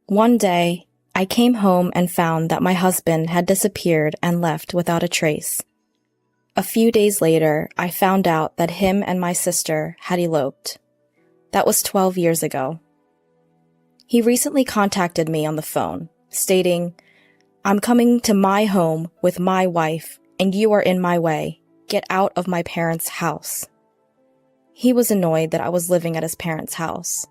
One day, I came home and found that my husband had disappeared and left without a trace. A few days later, I found out that him and my sister had eloped. That was 12 years ago. He recently contacted me on the phone, stating, "I'm coming to my home with my wife, and you are in my way. Get out of my parents' house." He was annoyed that I was living at his parents' house.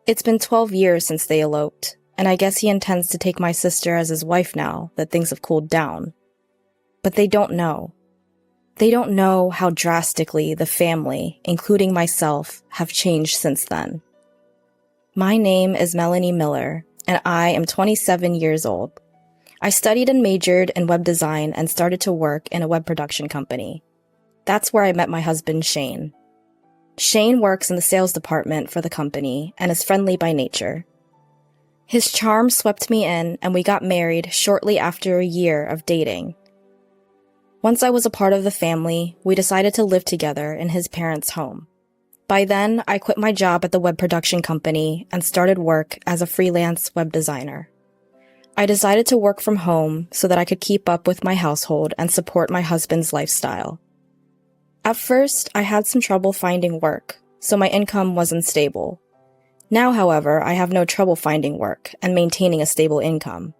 It's been 12 years since they eloped, and I guess he intends to take my sister as his wife now that things have cooled down. But they don't know. They don't know how drastically the family, including myself, have changed since then. My name is Melanie Miller, and I am 27 years old. I studied and majored in web design and started to work in a web production company. That's where I met my husband, Shane. Shane works in the sales department for the company and is friendly by nature. His charm swept me in, and we got married shortly after a year of dating. Once I was a part of the family, we decided to live together in his parents' home. By then, I quit my job at the web production company and started work as a freelance web designer. I decided to work from home so that I could keep up with my household and support my husband's lifestyle. At first, I had some trouble finding work, so my income wasn't stable. Now, however, I have no trouble finding work and maintaining a stable income.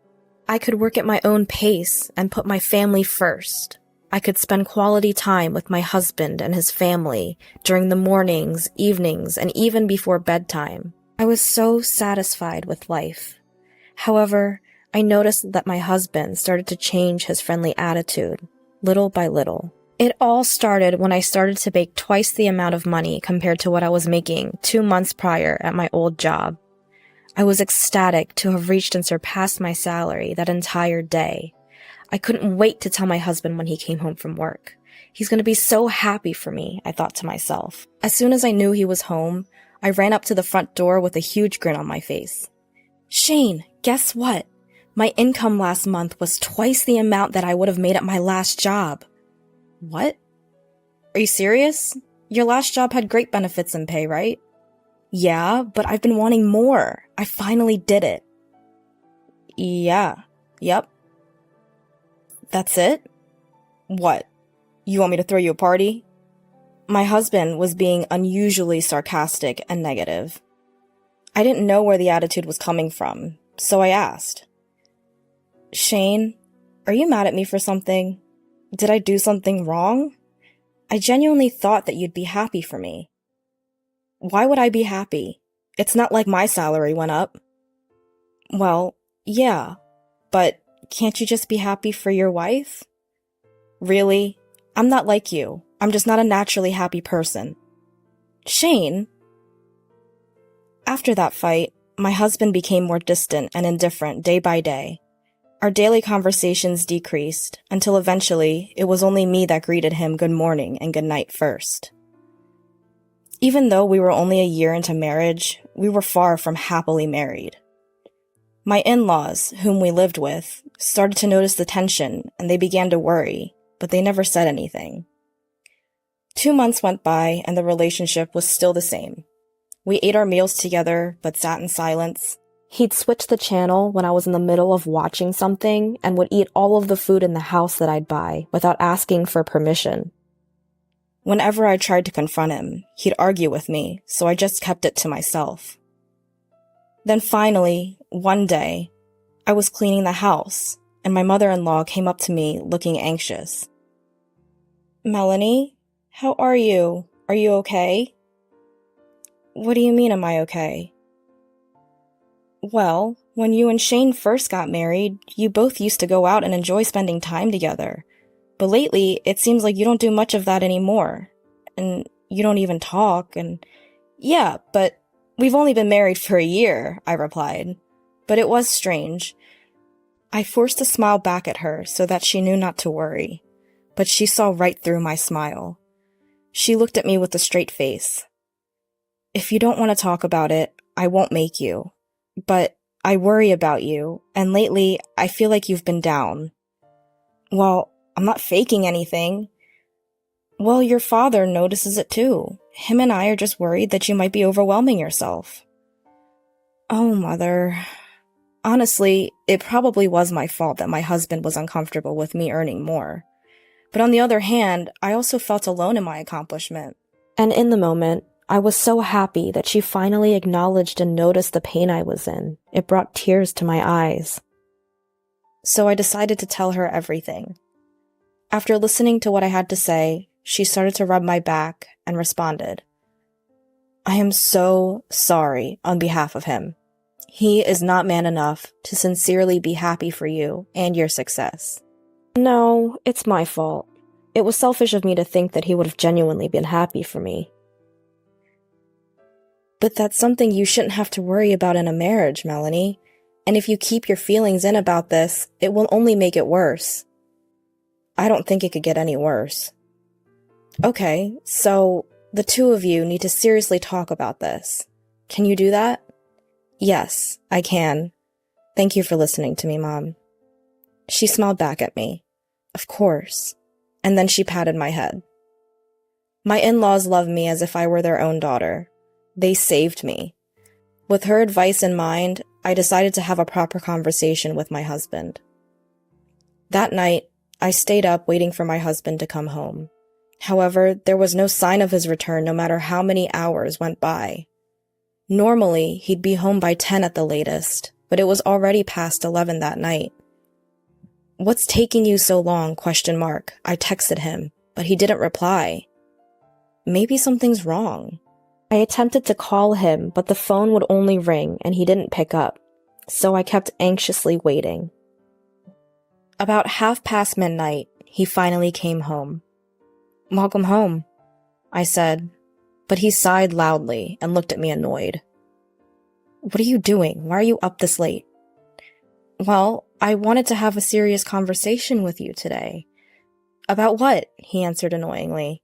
I could work at my own pace and put my family first. I could spend quality time with my husband and his family during the mornings, evenings, and even before bedtime. I was so satisfied with life. However, I noticed that my husband started to change his friendly attitude, little by little. It all started when I started to make twice the amount of money compared to what I was making 2 months prior at my old job. I was ecstatic to have reached and surpassed my salary that entire day. I couldn't wait to tell my husband when he came home from work. He's going to be so happy for me, I thought to myself. As soon as I knew he was home, I ran up to the front door with a huge grin on my face. "Shane, guess what? My income last month was twice the amount that I would have made at my last job." "What? Are you serious? Your last job had great benefits and pay, right?" "Yeah, but I've been wanting more. I finally did it." Yep. "That's it? What? You want me to throw you a party?" My husband was being unusually sarcastic and negative. I didn't know where the attitude was coming from, so I asked, "Shane, are you mad at me for something? Did I do something wrong? I genuinely thought that you'd be happy for me." "Why would I be happy? It's not like my salary went up." "Well, yeah, but can't you just be happy for your wife?" "Really? I'm not like you. I'm just not a naturally happy person." "Shane?" After that fight, my husband became more distant and indifferent day by day. Our daily conversations decreased until eventually it was only me that greeted him good morning and good night first. Even though we were only a year into marriage, we were far from happily married. My in-laws, whom we lived with, started to notice the tension and they began to worry, but they never said anything. 2 months went by and the relationship was still the same. We ate our meals together, but sat in silence. He'd switch the channel when I was in the middle of watching something and would eat all of the food in the house that I'd buy without asking for permission. Whenever I tried to confront him, he'd argue with me, so I just kept it to myself. Then finally, one day, I was cleaning the house, and my mother-in-law came up to me looking anxious. "Melanie, how are you? Are you okay?" "What do you mean, am I okay?" "Well, when you and Shane first got married, you both used to go out and enjoy spending time together. But lately, it seems like you don't do much of that anymore. And you don't even talk, and..." "Yeah, but we've only been married for a year," I replied. But it was strange. I forced a smile back at her so that she knew not to worry, but she saw right through my smile. She looked at me with a straight face. "If you don't want to talk about it, I won't make you. But I worry about you, and lately I feel like you've been down." "Well, I'm not faking anything." "Well, your father notices it too. Him and I are just worried that you might be overwhelming yourself." "Oh, Mother." Honestly, it probably was my fault that my husband was uncomfortable with me earning more. But on the other hand, I also felt alone in my accomplishment. And in the moment, I was so happy that she finally acknowledged and noticed the pain I was in. It brought tears to my eyes. So I decided to tell her everything. After listening to what I had to say, she started to rub my back and responded, "I am so sorry on behalf of him. He is not man enough to sincerely be happy for you and your success." No, it's my fault. It was selfish of me to think that he would have genuinely been happy for me. But that's something you shouldn't have to worry about in a marriage, Melanie. And if you keep your feelings in about this, it will only make it worse. I don't think it could get any worse. Okay, so the two of you need to seriously talk about this. Can you do that? Yes, I can. Thank you for listening to me, Mom. She smiled back at me. Of course. And then she patted my head. My in-laws love me as if I were their own daughter. They saved me. With her advice in mind, I decided to have a proper conversation with my husband. That night, I stayed up waiting for my husband to come home. However, there was no sign of his return no matter how many hours went by. Normally, he'd be home by 10 at the latest, but it was already past 11 that night. "What's taking you so long?" I texted him, but he didn't reply. Maybe something's wrong. I attempted to call him, but the phone would only ring and he didn't pick up, so I kept anxiously waiting. About midnight, he finally came home. "Welcome home," I said, but he sighed loudly and looked at me annoyed. "What are you doing? Why are you up this late?" "Well, I wanted to have a serious conversation with you today." "About what?" he answered annoyingly.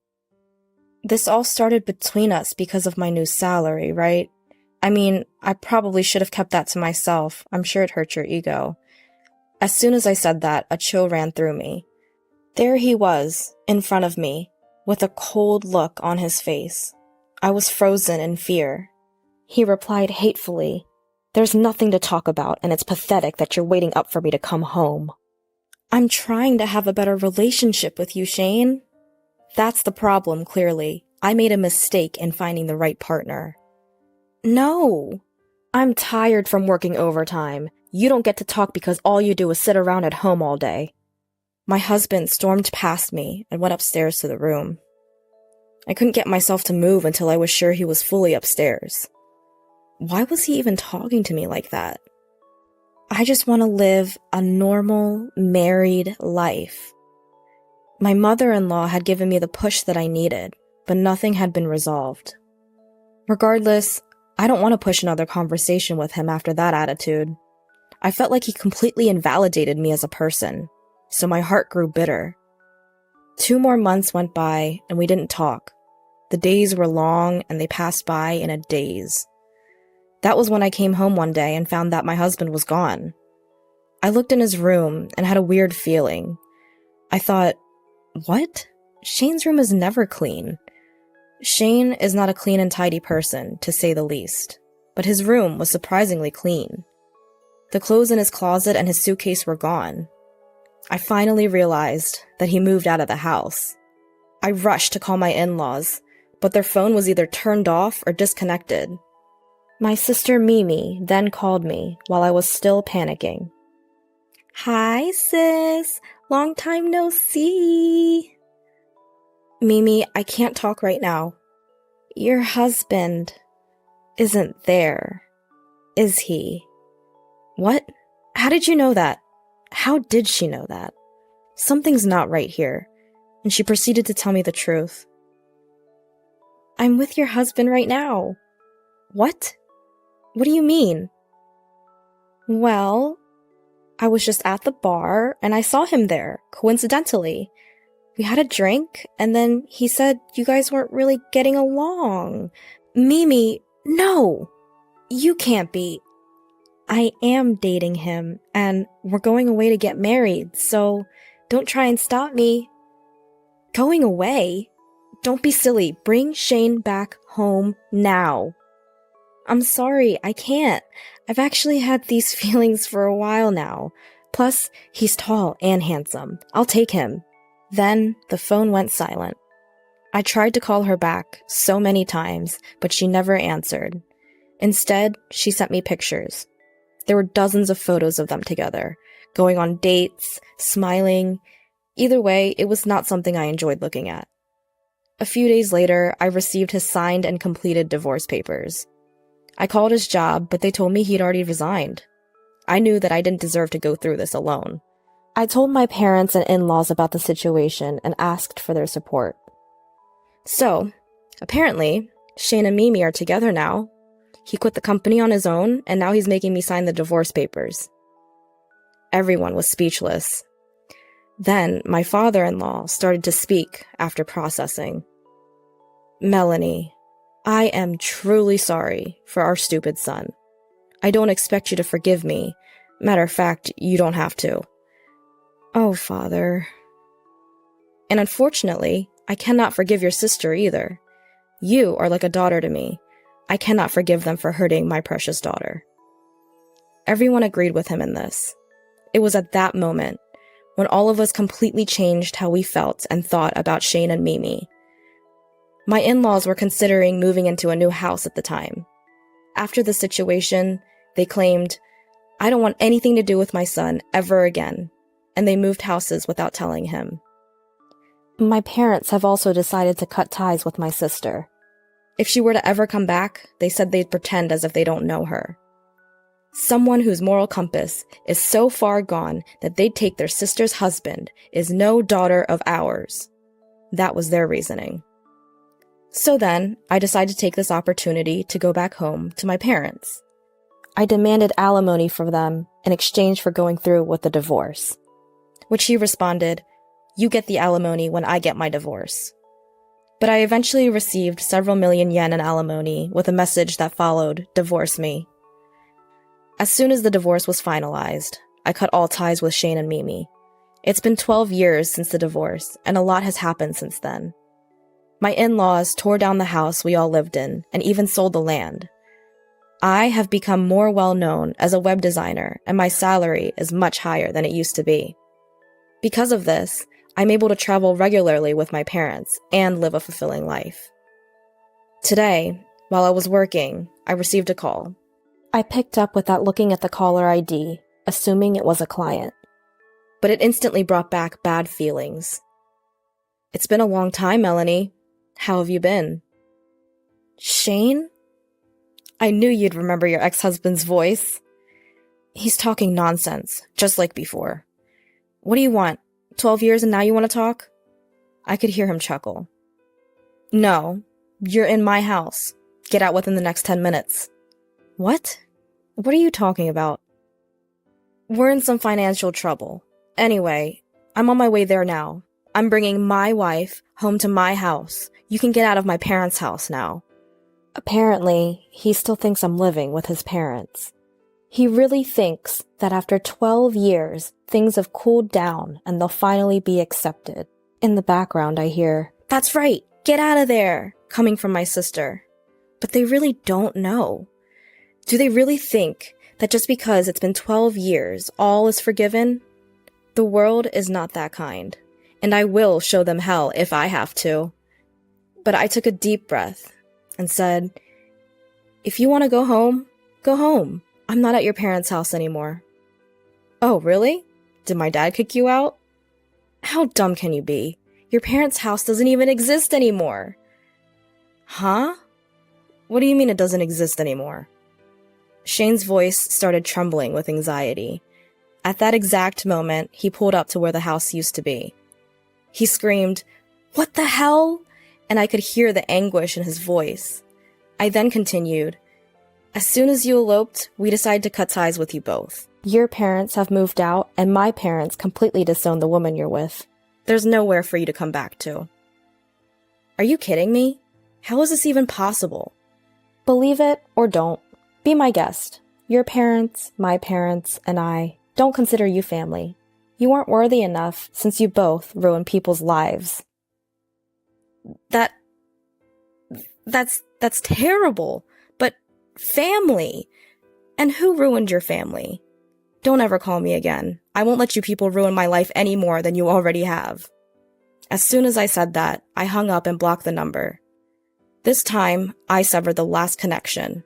"This all started between us because of my new salary, right? I mean, I probably should have kept that to myself. I'm sure it hurt your ego." As soon as I said that, a chill ran through me. There he was, in front of me, with a cold look on his face. I was frozen in fear. He replied hatefully, "There's nothing to talk about, and it's pathetic that you're waiting up for me to come home." "I'm trying to have a better relationship with you, Shane." "That's the problem, clearly. I made a mistake in finding the right partner." "No. I'm tired from working overtime. You don't get to talk because all you do is sit around at home all day." My husband stormed past me and went upstairs to the room. I couldn't get myself to move until I was sure he was fully upstairs. Why was he even talking to me like that? I just want to live a normal, married life. My mother-in-law had given me the push that I needed, but nothing had been resolved. Regardless, I don't want to push another conversation with him after that attitude. I felt like he completely invalidated me as a person, so my heart grew bitter. 2 more months went by, and we didn't talk. The days were long, and they passed by in a daze. That was when I came home one day and found that my husband was gone. I looked in his room and had a weird feeling. I thought, what? Shane's room is never clean. Shane is not a clean and tidy person, to say the least, but his room was surprisingly clean. The clothes in his closet and his suitcase were gone. I finally realized that he moved out of the house. I rushed to call my in-laws, but their phone was either turned off or disconnected. My sister Mimi then called me while I was still panicking. "Hi, sis. Long time no see." "Mimi, I can't talk right now." "Your husband isn't there, is he?" "What? How did you know that?" How did she know that? Something's not right here, and she proceeded to tell me the truth. "I'm with your husband right now." "What? What do you mean?" "Well, I was just at the bar, and I saw him there, coincidentally. We had a drink, and then he said you guys weren't really getting along." "Mimi, no! You can't be." "I am dating him, and we're going away to get married, so don't try and stop me." "Going away? Don't be silly. Bring Shane back home now." I'm sorry, I can't. I've actually had these feelings for a while now. Plus, he's tall and handsome. I'll take him. Then, the phone went silent. I tried to call her back so many times, but she never answered. Instead, she sent me pictures. There were dozens of photos of them together, going on dates, smiling. Either way, it was not something I enjoyed looking at. A few days later, I received his signed and completed divorce papers. I called his job, but they told me he'd already resigned. I knew that I didn't deserve to go through this alone. I told my parents and in-laws about the situation and asked for their support. So, apparently, Shane and Mimi are together now. He quit the company on his own, and now he's making me sign the divorce papers. Everyone was speechless. Then, my father-in-law started to speak after processing. Melanie, I am truly sorry for our stupid son. I don't expect you to forgive me. Matter of fact, you don't have to. Oh, Father. And unfortunately, I cannot forgive your sister either. You are like a daughter to me. I cannot forgive them for hurting my precious daughter. Everyone agreed with him in this. It was at that moment when all of us completely changed how we felt and thought about Shane and Mimi. My in-laws were considering moving into a new house at the time. After the situation, they claimed, I don't want anything to do with my son ever again, and they moved houses without telling him. My parents have also decided to cut ties with my sister. If she were to ever come back, they said they'd pretend as if they don't know her. Someone whose moral compass is so far gone that they'd take their sister's husband is no daughter of ours. That was their reasoning. So then, I decided to take this opportunity to go back home to my parents. I demanded alimony for them in exchange for going through with the divorce. Which he responded, you get the alimony when I get my divorce. But I eventually received several million yen in alimony with a message that followed, divorce me. As soon as the divorce was finalized, I cut all ties with Shane and Mimi. It's been 12 years since the divorce, and a lot has happened since then. My in-laws tore down the house we all lived in and even sold the land. I have become more well-known as a web designer, and my salary is much higher than it used to be. Because of this, I'm able to travel regularly with my parents and live a fulfilling life. Today, while I was working, I received a call. I picked up without looking at the caller ID, assuming it was a client. But it instantly brought back bad feelings. It's been a long time, Melanie. How have you been? Shane? I knew you'd remember your ex-husband's voice. He's talking nonsense, just like before. What do you want? 12 years and now you want to talk? I could hear him chuckle. No, you're in my house. Get out within the next 10 minutes. What? What are you talking about? We're in some financial trouble. Anyway, I'm on my way there now. I'm bringing my wife home to my house. You can get out of my parents' house now. Apparently, he still thinks I'm living with his parents. He really thinks that after 12 years, things have cooled down and they'll finally be accepted. In the background, I hear, "That's right, get out of there," coming from my sister. But they really don't know. Do they really think that just because it's been 12 years, all is forgiven? The world is not that kind, and I will show them hell if I have to. But I took a deep breath and said, if you want to go home, go home. I'm not at your parents' house anymore. Oh, really? Did my dad kick you out? How dumb can you be? Your parents' house doesn't even exist anymore. Huh? What do you mean it doesn't exist anymore? Shane's voice started trembling with anxiety. At that exact moment, he pulled up to where the house used to be. He screamed, "What the hell?" And I could hear the anguish in his voice. I then continued, "As soon as you eloped, we decided to cut ties with you both. Your parents have moved out, and my parents completely disowned the woman you're with. There's nowhere for you to come back to." Are you kidding me? How is this even possible? Believe it or don't. Be my guest. Your parents, my parents, and I don't consider you family. You aren't worthy enough since you both ruin people's lives. That's terrible. But Family! And who ruined your family? Don't ever call me again. I won't let you people ruin my life any more than you already have. As soon as I said that, I hung up and blocked the number. This time, I severed the last connection.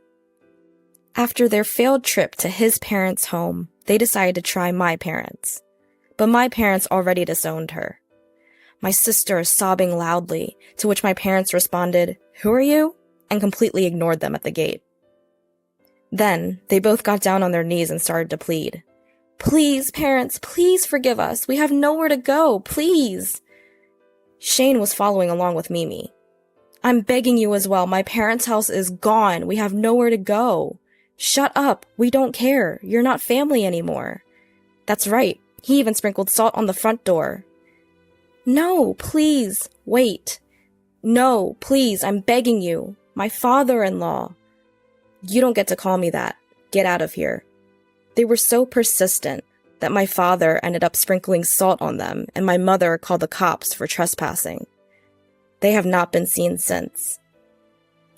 After their failed trip to his parents' home, they decided to try my parents. But my parents already disowned her. My sister is sobbing loudly, to which my parents responded, "Who are you?" and completely ignored them at the gate. Then, they both got down on their knees and started to plead. "Please, parents, please forgive us. We have nowhere to go, please." Shane was following along with Mimi. "I'm begging you as well. My parents' house is gone. We have nowhere to go. Shut up. We don't care. You're not family anymore." That's right. He even sprinkled salt on the front door. "No, please, wait. No, please, I'm begging you. My father-in-law." "You don't get to call me that. Get out of here." They were so persistent that my father ended up sprinkling salt on them and my mother called the cops for trespassing. They have not been seen since.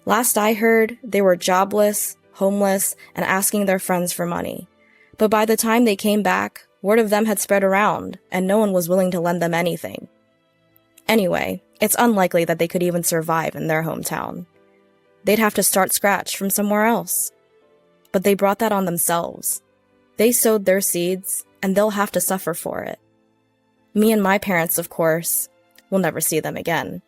Last I heard, they were jobless, homeless, and asking their friends for money. But by the time they came back, word of them had spread around, and no one was willing to lend them anything. Anyway, it's unlikely that they could even survive in their hometown. They'd have to start scratch from somewhere else. But they brought that on themselves. They sowed their seeds, and they'll have to suffer for it. Me and my parents, of course, will never see them again.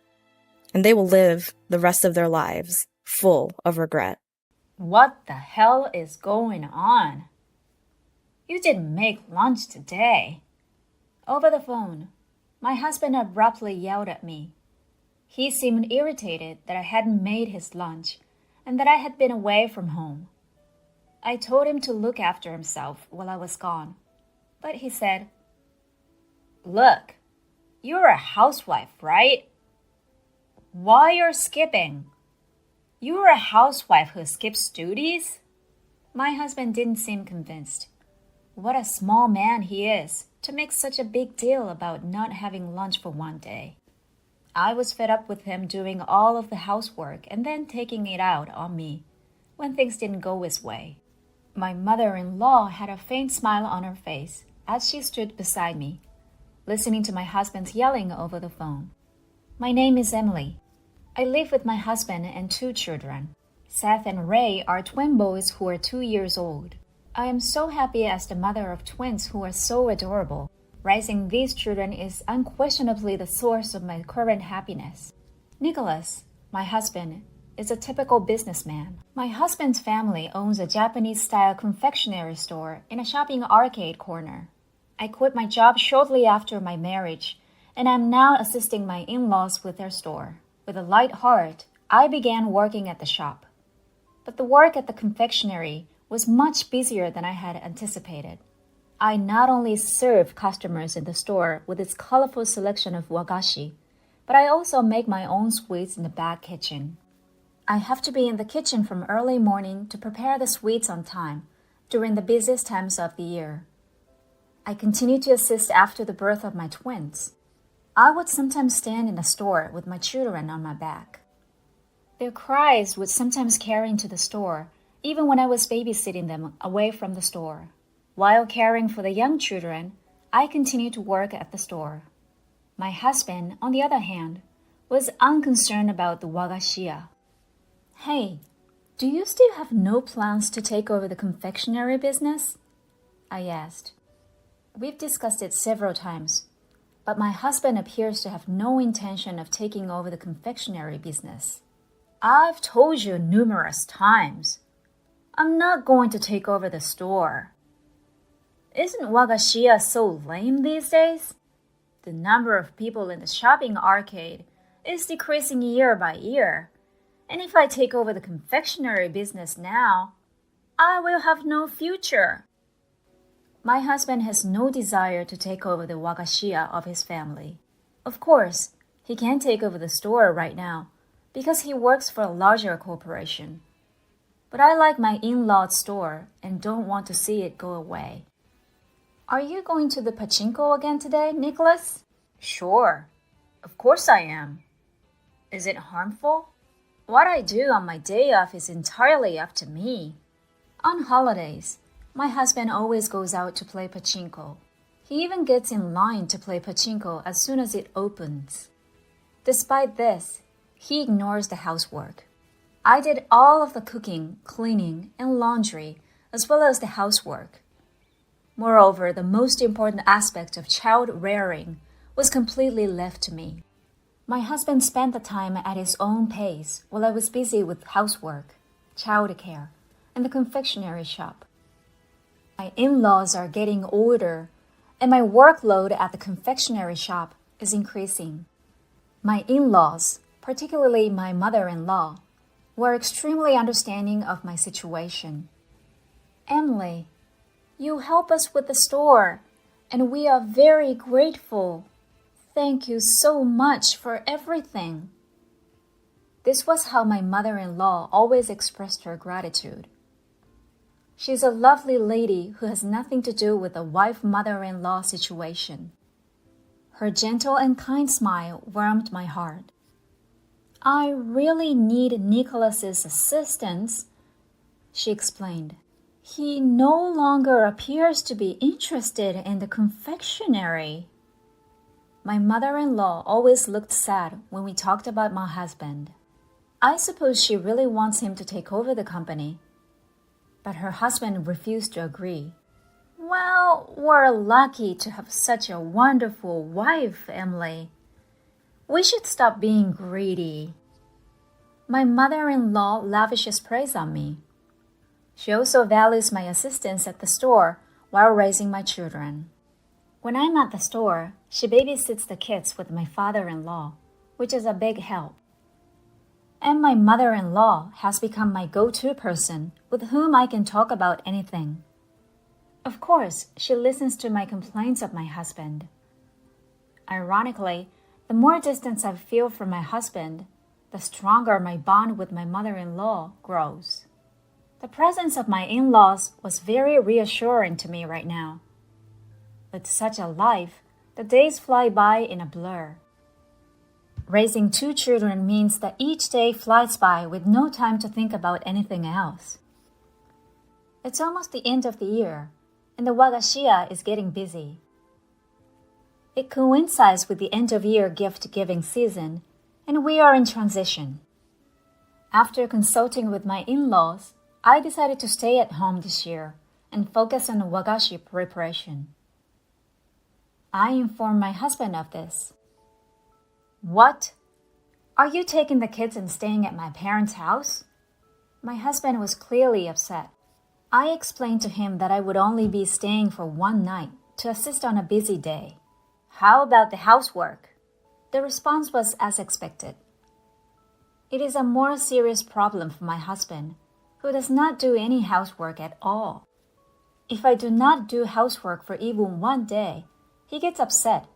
And they will live the rest of their lives full of regret. What the hell is going on? You didn't make lunch today. Over the phone, my husband abruptly yelled at me. He seemed irritated that I hadn't made his lunch and that I had been away from home. I told him to look after himself while I was gone, but he said, "Look, you're a housewife, right? Why you're skipping? You're a housewife who skips duties?" My husband didn't seem convinced. What a small man he is to make such a big deal about not having lunch for one day. I was fed up with him doing all of the housework and then taking it out on me when things didn't go his way. My mother-in-law had a faint smile on her face as she stood beside me, listening to my husband's yelling over the phone. "My name is Emily. I live with my husband and 2 children. Seth and Ray are twin boys who are 2 years old. I am so happy as the mother of twins who are so adorable. Raising these children is unquestionably the source of my current happiness. Nicholas, my husband, is a typical businessman. My husband's family owns a Japanese-style confectionery store in a shopping arcade corner. I quit my job shortly after my marriage, and I'm now assisting my in-laws with their store. With a light heart, I began working at the shop. But the work at the confectionery was much busier than I had anticipated. I not only serve customers in the store with its colorful selection of wagashi, but I also make my own sweets in the back kitchen. I have to be in the kitchen from early morning to prepare the sweets on time during the busiest times of the year. I continue to assist after the birth of my twins. I would sometimes stand in the store with my children on my back. Their cries would sometimes carry into the store, even when I was babysitting them away from the store. While caring for the young children, I continued to work at the store. My husband, on the other hand, was unconcerned about the wagashiya. "Hey, do you still have no plans to take over the confectionery business?" I asked. We've discussed it several times, but my husband appears to have no intention of taking over the confectionery business. "I've told you numerous times. I'm not going to take over the store. Isn't wagashiya so lame these days? The number of people in the shopping arcade is decreasing year by year, and if I take over the confectionery business now, I will have no future." My husband has no desire to take over the wagashiya of his family. Of course, he can't take over the store right now because he works for a larger corporation. But I like my in-law's store and don't want to see it go away. "Are you going to the pachinko again today, Nicholas?" "Sure. Of course I am. Is it harmful?" What I do on my day off is entirely up to me. On holidays, my husband always goes out to play pachinko. He even gets in line to play pachinko as soon as it opens. Despite this, he ignores the housework. I did all of the cooking, cleaning, and laundry, as well as the housework. Moreover, the most important aspect of child rearing was completely left to me. My husband spent the time at his own pace while I was busy with housework, childcare, and the confectionery shop. My in-laws are getting older, and my workload at the confectionery shop is increasing. My in-laws, particularly my mother-in-law, were extremely understanding of my situation. Emily, you help us with the store, and we are very grateful. Thank you so much for everything. This was how my mother-in-law always expressed her gratitude. She's a lovely lady who has nothing to do with the wife-mother-in-law situation. Her gentle and kind smile warmed my heart. I really need Nicholas's assistance, she explained. He no longer appears to be interested in the confectionery. My mother-in-law always looked sad when we talked about my husband. I suppose she really wants him to take over the company. But her husband refused to agree. Well, we're lucky to have such a wonderful wife, Emily. We should stop being greedy. My mother-in-law lavishes praise on me. She also values my assistance at the store while raising my children. When I'm at the store, she babysits the kids with my father-in-law, which is a big help. And my mother-in-law has become my go-to person with whom I can talk about anything. Of course, she listens to my complaints of my husband. Ironically, the more distance I feel from my husband, the stronger my bond with my mother-in-law grows. The presence of my in-laws was very reassuring to me right now. With such a life, the days fly by in a blur. Raising 2 children means that each day flies by with no time to think about anything else. It's almost the end of the year, and the Wagashiya is getting busy. It coincides with the end-of-year gift-giving season, and we are in transition. After consulting with my in-laws, I decided to stay at home this year and focus on wagashi preparation. I informed my husband of this. What? Are you taking the kids and staying at my parents' house? My husband was clearly upset. I explained to him that I would only be staying for one night to assist on a busy day. How about the housework? The response was as expected. It is a more serious problem for my husband, who does not do any housework at all. If I do not do housework for even one day, he gets upset,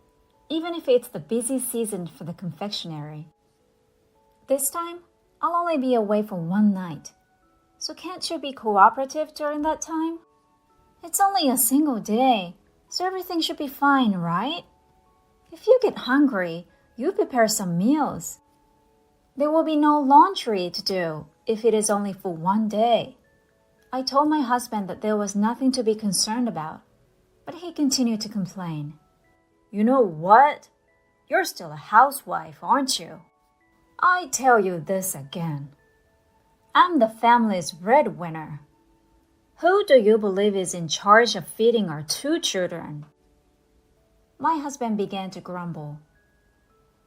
even if it's the busy season for the confectionery. This time, I'll only be away for one night. So can't you be cooperative during that time? It's only a single day, so everything should be fine, right? If you get hungry, you prepare some meals. There will be no laundry to do if it is only for one day. I told my husband that there was nothing to be concerned about, but he continued to complain. You know what? You're still a housewife, aren't you? I tell you this again. I'm the family's breadwinner. Who do you believe is in charge of feeding our 2 children? My husband began to grumble.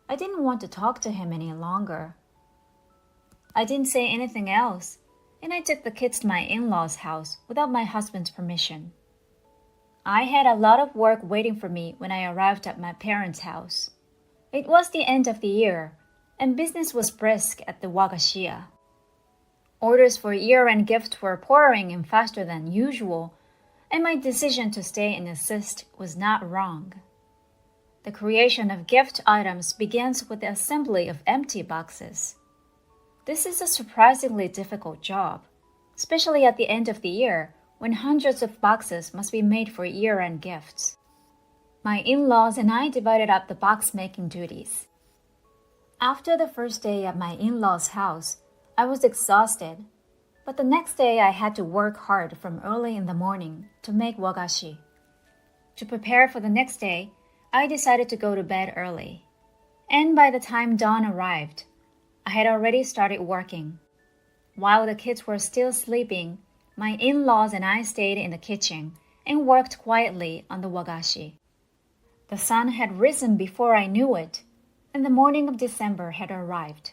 I didn't want to talk to him any longer. I didn't say anything else, and I took the kids to my in-laws' house without my husband's permission. I had a lot of work waiting for me when I arrived at my parents' house. It was the end of the year, and business was brisk at the Wagashiya. Orders for year-end gifts were pouring in faster than usual, and my decision to stay and assist was not wrong. The creation of gift items begins with the assembly of empty boxes. This is a surprisingly difficult job, especially at the end of the year when hundreds of boxes must be made for year-end gifts. My in-laws and I divided up the box-making duties. After the first day at my in-laws' house, I was exhausted, but the next day I had to work hard from early in the morning to make wagashi. To prepare for the next day, I decided to go to bed early. And by the time dawn arrived, I had already started working. While the kids were still sleeping, my in-laws and I stayed in the kitchen and worked quietly on the wagashi. The sun had risen before I knew it, and the morning of December had arrived.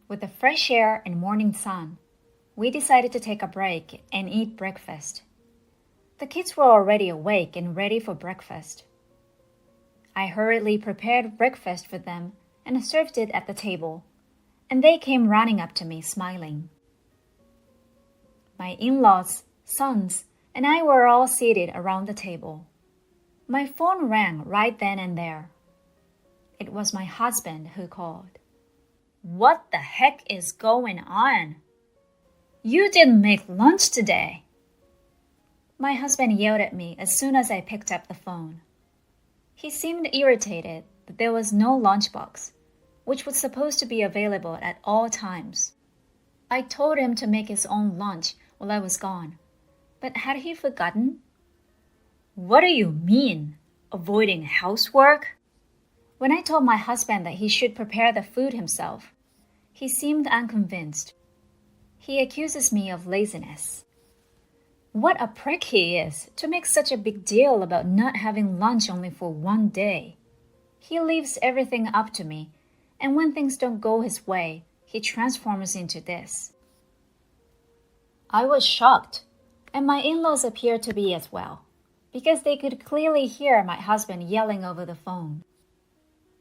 With the fresh air and morning sun, we decided to take a break and eat breakfast. The kids were already awake and ready for breakfast. I hurriedly prepared breakfast for them and served it at the table, and they came running up to me smiling. My in-laws, sons, and I were all seated around the table. My phone rang right then and there. It was my husband who called. "What the heck is going on? You didn't make lunch today." My husband yelled at me as soon as I picked up the phone. He seemed irritated that there was no lunchbox, which was supposed to be available at all times. I told him to make his own lunch while I was gone, but had he forgotten? "What do you mean, avoiding housework?" When I told my husband that he should prepare the food himself, he seemed unconvinced. He accuses me of laziness. What a prick he is to make such a big deal about not having lunch only for one day. He leaves everything up to me, and when things don't go his way, he transforms into this. I was shocked, and my in-laws appeared to be as well, because they could clearly hear my husband yelling over the phone.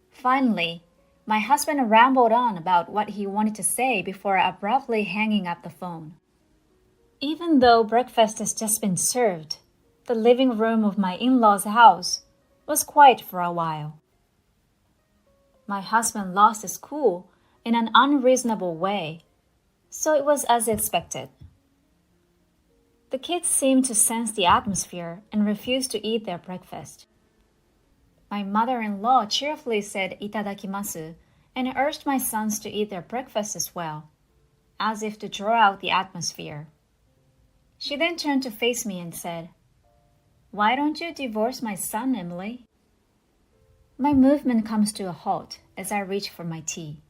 Finally, my husband rambled on about what he wanted to say before abruptly hanging up the phone. Even though breakfast has just been served, the living room of my in-laws' house was quiet for a while. My husband lost his cool in an unreasonable way, so it was as expected. The kids seemed to sense the atmosphere and refused to eat their breakfast. My mother-in-law cheerfully said itadakimasu and urged my sons to eat their breakfast as well, as if to draw out the atmosphere. She then turned to face me and said, "Why don't you divorce my son, Emily?" My movement comes to a halt as I reach for my tea.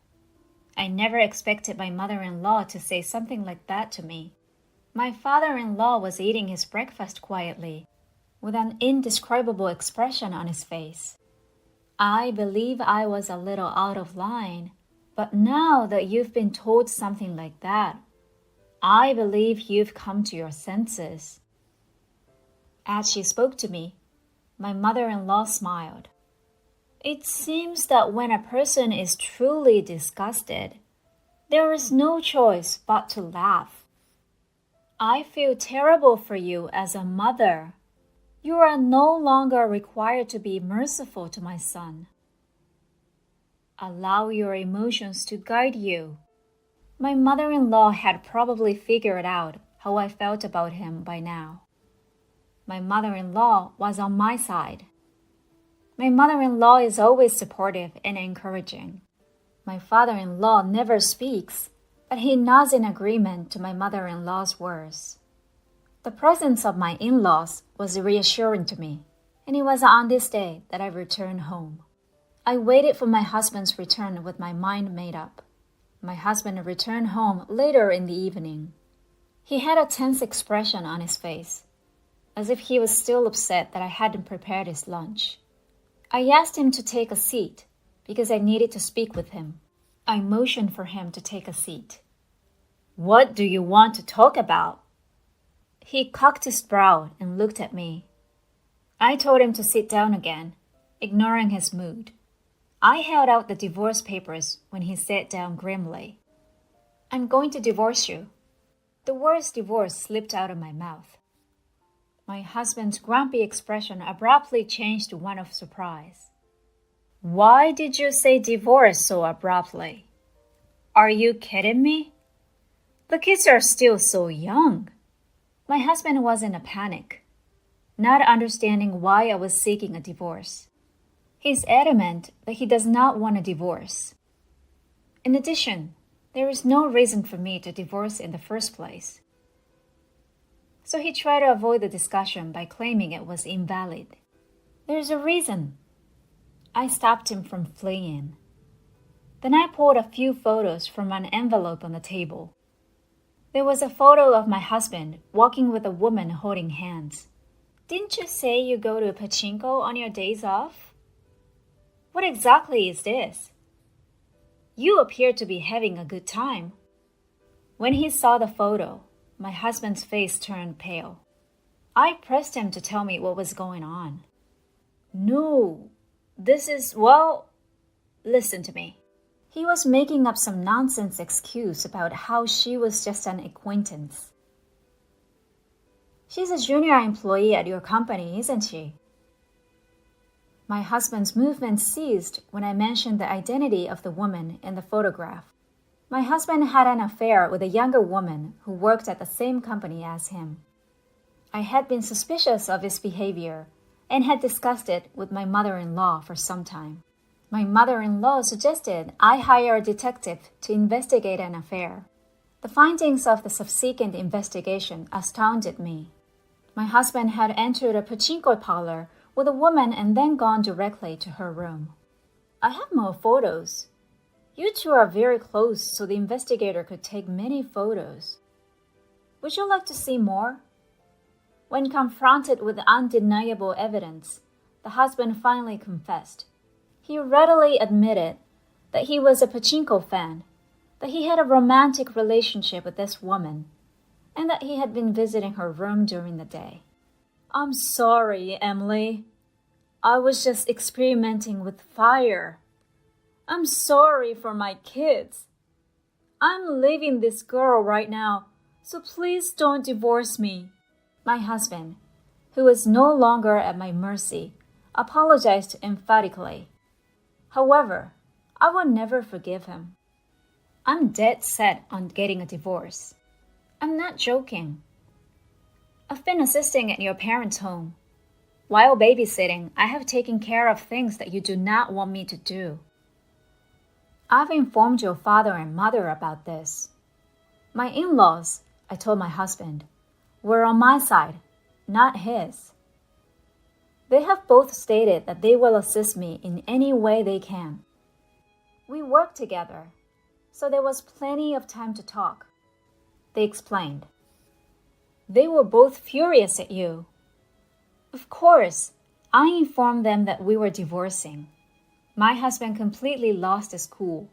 I never expected my mother-in-law to say something like that to me. My father-in-law was eating his breakfast quietly, with an indescribable expression on his face. I believe I was a little out of line, but now that you've been told something like that, I believe you've come to your senses. As she spoke to me, my mother-in-law smiled. It seems that when a person is truly disgusted, there is no choice but to laugh. I feel terrible for you as a mother. You are no longer required to be merciful to my son. Allow your emotions to guide you. My mother-in-law had probably figured out how I felt about him by now. My mother-in-law was on my side. My mother-in-law is always supportive and encouraging. My father-in-law never speaks, but he nods in agreement to my mother-in-law's words. The presence of my in-laws was reassuring to me, and it was on this day that I returned home. I waited for my husband's return with my mind made up. My husband returned home later in the evening. He had a tense expression on his face, as if he was still upset that I hadn't prepared his lunch. I asked him to take a seat because I needed to speak with him. I motioned for him to take a seat. "What do you want to talk about?" He cocked his brow and looked at me. I told him to sit down again, ignoring his mood. I held out the divorce papers when he sat down grimly. "I'm going to divorce you." The words divorce slipped out of my mouth. My husband's grumpy expression abruptly changed to one of surprise. "Why did you say divorce so abruptly? Are you kidding me? The kids are still so young." My husband was in a panic, not understanding why I was seeking a divorce. He's adamant that he does not want a divorce. In addition, There is no reason for me to divorce in the first place. So he tried to avoid the discussion by claiming it was invalid. There's a reason. I stopped him from fleeing. Then I pulled a few photos from an envelope on the table. There was a photo of my husband walking with a woman holding hands. Didn't you say you go to pachinko on your days off? What exactly is this? You appear to be having a good time. When he saw the photo, my husband's face turned pale. I pressed him to tell me what was going on. No, listen to me. He was making up some nonsense excuse about how she was just an acquaintance. She's a junior employee at your company, isn't she? My husband's movement ceased when I mentioned the identity of the woman in the photograph. My husband had an affair with a younger woman who worked at the same company as him. I had been suspicious of his behavior and had discussed it with my mother-in-law for some time. My mother-in-law suggested I hire a detective to investigate an affair. The findings of the subsequent investigation astounded me. My husband had entered a pachinko parlor with a woman and then gone directly to her room. I have more photos. You two are very close, so the investigator could take many photos. Would you like to see more? When confronted with undeniable evidence, the husband finally confessed. He readily admitted that he was a pachinko fan, that he had a romantic relationship with this woman, and that he had been visiting her room during the day. I'm sorry, Emily. I was just experimenting with fire. I'm sorry for my kids. I'm leaving this girl right now, so please don't divorce me. My husband, who was no longer at my mercy, apologized emphatically. However, I will never forgive him. I'm dead set on getting a divorce. I'm not joking. I've been assisting at your parents' home. While babysitting, I have taken care of things that you do not want me to do. I've informed your father and mother about this. My in-laws, I told my husband, were on my side, not his. They have both stated that they will assist me in any way they can. We work together, so there was plenty of time to talk. They explained. They were both furious at you. Of course, I informed them that we were divorcing. My husband completely lost his cool.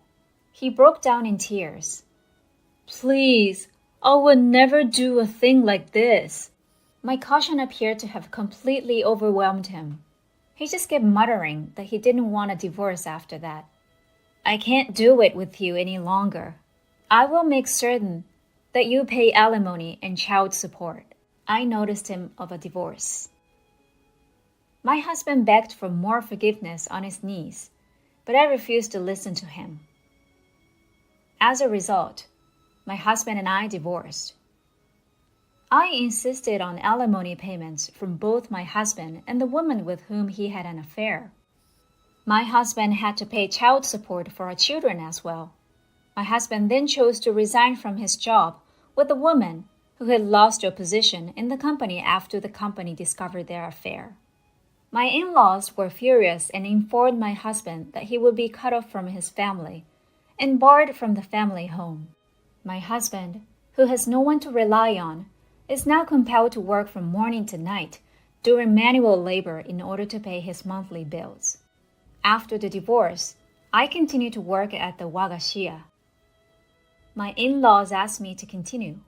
He broke down in tears. Please, I would never do a thing like this. My caution appeared to have completely overwhelmed him. He just kept muttering that he didn't want a divorce after that. I can't do it with you any longer. I will make certain that you pay alimony and child support. I noticed him of a divorce. My husband begged for more forgiveness on his knees, but I refused to listen to him. As a result, my husband and I divorced. I insisted on alimony payments from both my husband and the woman with whom he had an affair. My husband had to pay child support for our children as well. My husband then chose to resign from his job with a woman who had lost her position in the company after the company discovered their affair. My in-laws were furious and informed my husband that he would be cut off from his family and barred from the family home. My husband, who has no one to rely on, is now compelled to work from morning to night doing manual labor in order to pay his monthly bills. After the divorce, I continue to work at the wagashia. My in-laws asked me to continue.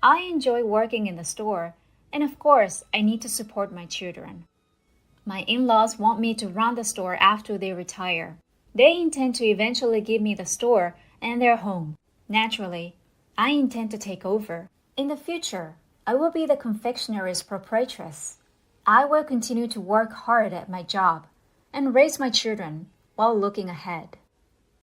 I enjoy working in the store, and of course, I need to support my children. My in-laws want me to run the store after they retire. They intend to eventually give me the store and their home. Naturally, I intend to take over. In the future, I will be the confectionery's proprietress. I will continue to work hard at my job and raise my children while looking ahead.